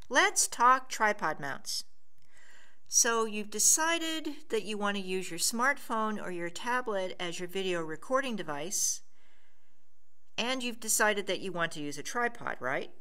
Let's talk tripod mounts. So you've decided that you want to use your smartphone or your tablet as your video recording device, and you've decided that you want to use a tripod, right?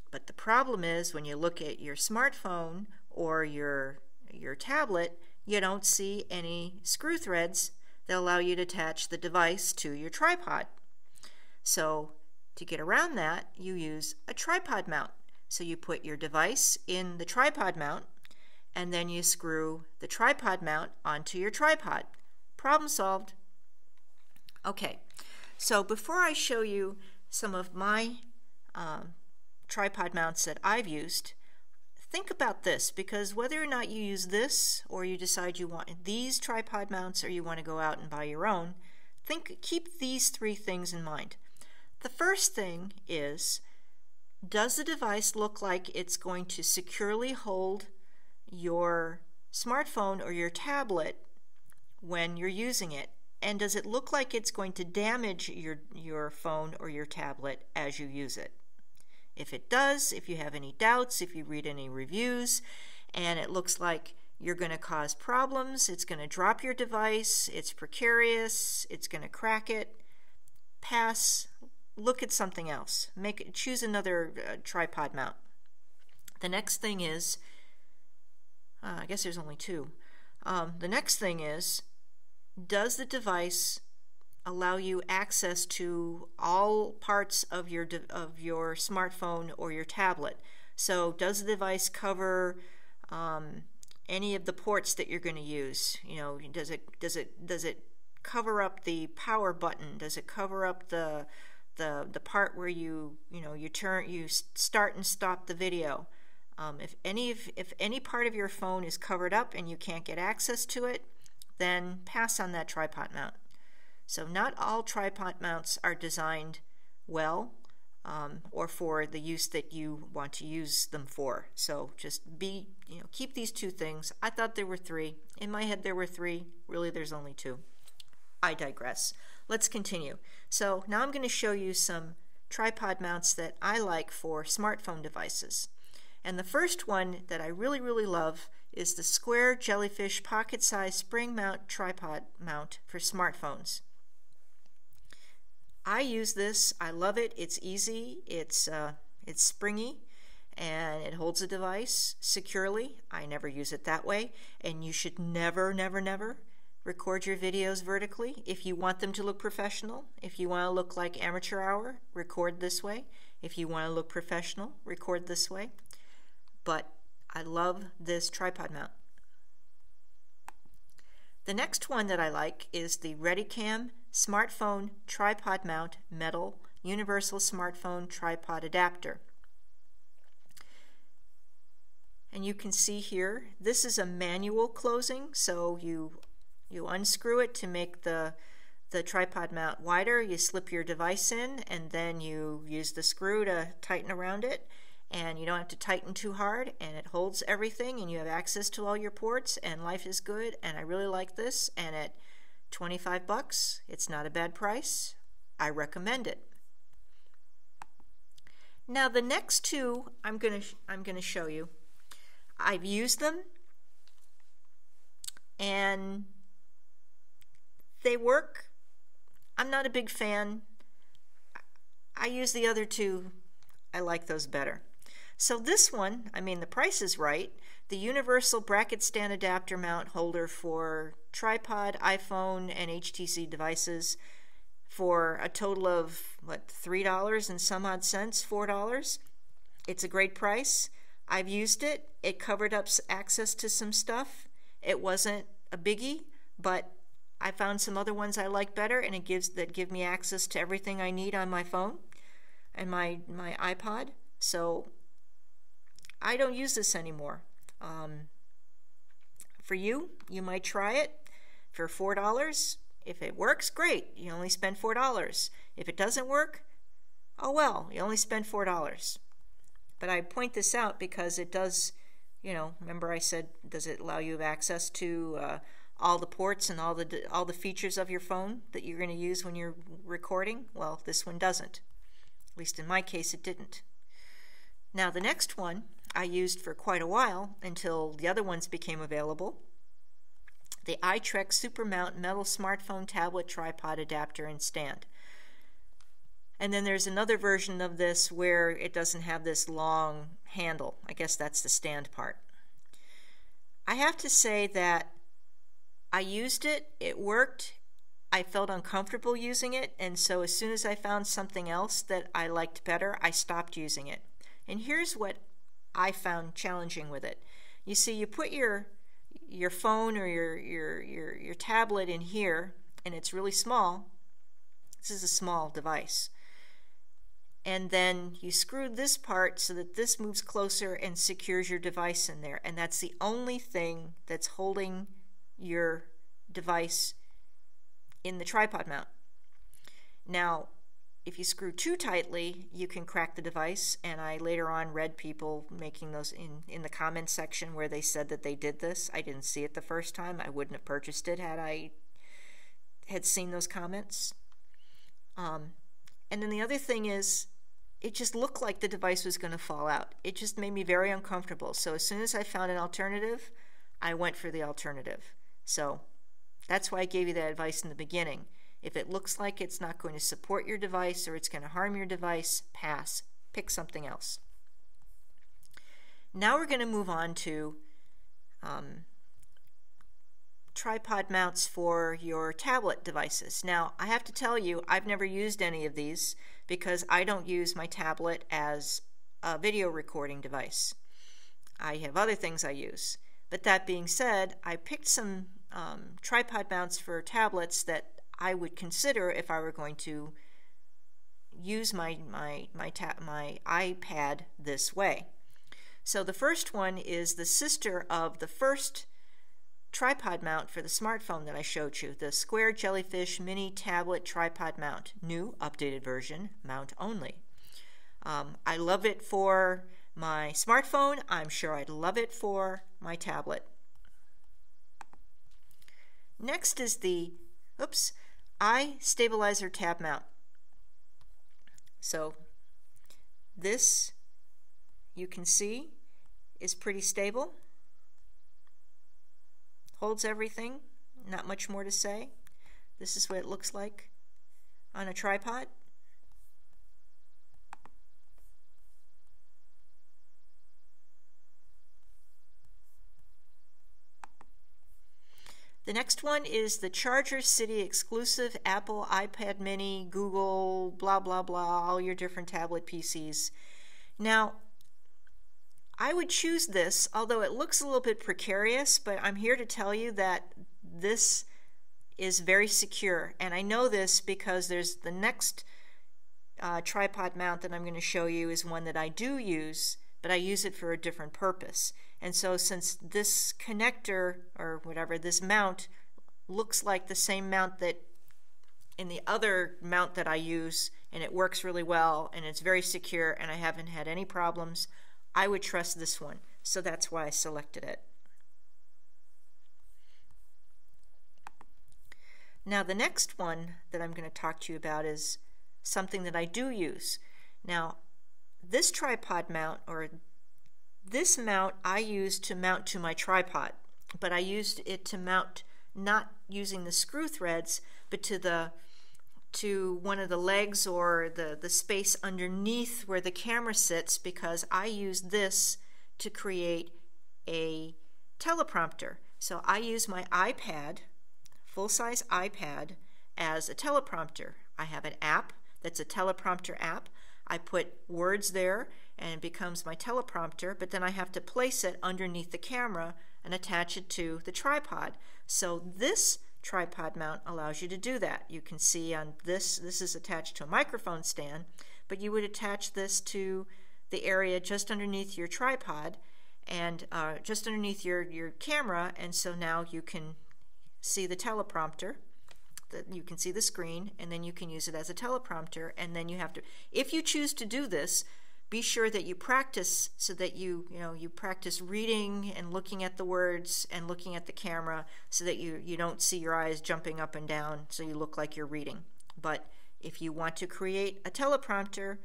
But the problem is when you look at your smartphone or your tablet, you don't see any screw threads that allow you to attach the device to your tripod. So to get around that, you use a tripod mount. So you put your device in the tripod mount, and then you screw the tripod mount onto your tripod. Problem solved. Okay, so before I show you some of my tripod mounts that I've used, think about this, because whether or not you use this or you decide you want these tripod mounts or you want to go out and buy your own, keep these three things in mind. The first thing is, does the device look like it's going to securely hold your smartphone or your tablet when you're using it? And does it look like it's going to damage your phone or your tablet as you use it? If it does, if you have any doubts, if you read any reviews, and it looks like you're going to cause problems, it's going to drop your device, it's precarious, it's going to crack it, pass. Look at something else. Choose another tripod mount. The next thing is, I guess there's only two. The next thing is, does the device allow you access to all parts of your smartphone or your tablet? So does the device cover any of the ports that you're going to use? You know, does it cover up the power button? Does it cover up the part where you start and stop the video? If any part of your phone is covered up and you can't get access to it, then pass on that tripod mount. So not all tripod mounts are designed well or for the use that you want to use them for. So just keep these two things. I thought there were three. In my head there were three. Really there's only two. I digress. Let's continue. So now I'm going to show you some tripod mounts that I like for smartphone devices. And the first one that I really, really love is the square jellyfish pocket-sized spring mount tripod mount for smartphones. I use this. I love it. It's easy. It's springy, and it holds the device securely. I never use it that way, and you should never, never, never record your videos vertically. If you want them to look professional, if you want to look like amateur hour, record this way. If you want to look professional, record this way. But I love this tripod mount. The next one that I like is the ReadyCam Smartphone Tripod Mount Metal Universal Smartphone Tripod Adapter. And you can see here, this is a manual closing, so you unscrew it to make the tripod mount wider. You slip your device in, and then you use the screw to tighten around it, and you don't have to tighten too hard, and it holds everything, and you have access to all your ports, and life is good. And I really like this, and at 25 bucks, it's not a bad price. I recommend it. Now the next two I'm going to show you. I've used them, and they work. I'm not a big fan. I use the other two. I like those better. So this one, I mean, the price is right. The universal bracket stand adapter mount holder for tripod, iPhone, and HTC devices for a total of, what, $3 and some odd cents, $4. It's a great price. I've used it. It covered up access to some stuff. It wasn't a biggie, but I found some other ones I like better, and that give me access to everything I need on my phone and my iPod. So I don't use this anymore. For you might try it for $4. If it works, great. You only spend $4. If it doesn't work, oh well, you only spend $4. But I point this out because it does, remember I said, does it allow you access to all the ports and all the features of your phone that you're going to use when you're recording. Well, this one doesn't. At least in my case, it didn't. Now the next one I used for quite a while until the other ones became available. The iTrek Super Mount Metal Smartphone Tablet Tripod Adapter and Stand. And then there's another version of this where it doesn't have this long handle. I guess that's the stand part. I have to say that I used it, it worked, I felt uncomfortable using it, and so as soon as I found something else that I liked better, I stopped using it. And here's what I found challenging with it. You see, you put your phone or your tablet in here, and it's really small. This is a small device. And then you screw this part so that this moves closer and secures your device in there. And that's the only thing that's holding your device in the tripod mount. Now, if you screw too tightly, you can crack the device, and I later on read people making those in the comments section where they said that they did this. I didn't see it the first time. I wouldn't have purchased it had I had seen those comments. And then the other thing is, it just looked like the device was going to fall out. It just made me very uncomfortable. So as soon as I found an alternative, I went for the alternative. So that's why I gave you that advice in the beginning. If it looks like it's not going to support your device or it's going to harm your device, pass. Pick something else. Now we're going to move on to tripod mounts for your tablet devices. Now, I have to tell you, I've never used any of these because I don't use my tablet as a video recording device. I have other things I use. But that being said, I picked some tripod mounts for tablets that I would consider if I were going to use my iPad this way. So the first one is the sister of the first tripod mount for the smartphone that I showed you, the Square Jellyfish Mini Tablet Tripod Mount, new updated version, mount only. I love it for my smartphone. I'm sure I'd love it for my tablet. Next is the iStabilizer tab mount. So this, you can see, is pretty stable. Holds everything, not much more to say. This is what it looks like on a tripod. The next one is the Charger City exclusive Apple iPad mini, Google, blah blah blah, all your different tablet PCs. Now, I would choose this, although it looks a little bit precarious, but I'm here to tell you that this is very secure. And I know this because there's the next tripod mount that I'm going to show you is one that I do use, but I use it for a different purpose. And so since this connector, or whatever, this mount looks like the same mount that in the other mount that I use, and it works really well, and it's very secure, and I haven't had any problems, I would trust this one. So that's why I selected it. Now the next one that I'm going to talk to you about is something that I do use. Now this tripod mount, or this mount, I used to mount to my tripod, but I used it to mount not using the screw threads, but to one of the legs or the space underneath where the camera sits, because I use this to create a teleprompter. So I use my iPad, full-size iPad, as a teleprompter. I have an app that's a teleprompter app. I put words there and it becomes my teleprompter, but then I have to place it underneath the camera and attach it to the tripod. So this tripod mount allows you to do that. You can see on this is attached to a microphone stand, but you would attach this to the area just underneath your tripod and just underneath your camera, and so now you can see the teleprompter, you can see the screen, and then you can use it as a teleprompter. And then you have to, if you choose to do this, be sure that you practice so that you practice reading and looking at the words and looking at the camera so that you don't see your eyes jumping up and down so you look like you're reading. But if you want to create a teleprompter,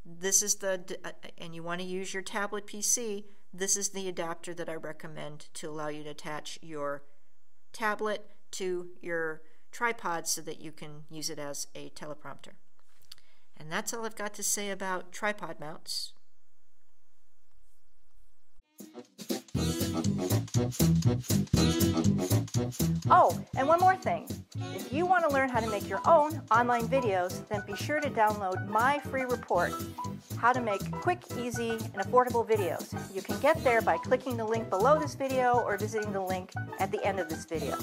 this is and you want to use your tablet PC, this is the adapter that I recommend to allow you to attach your tablet to your tripod so that you can use it as a teleprompter. And that's all I've got to say about tripod mounts. Oh, and one more thing. If you want to learn how to make your own online videos, then be sure to download my free report, How to Make Quick, Easy, and Affordable Videos. You can get there by clicking the link below this video or visiting the link at the end of this video.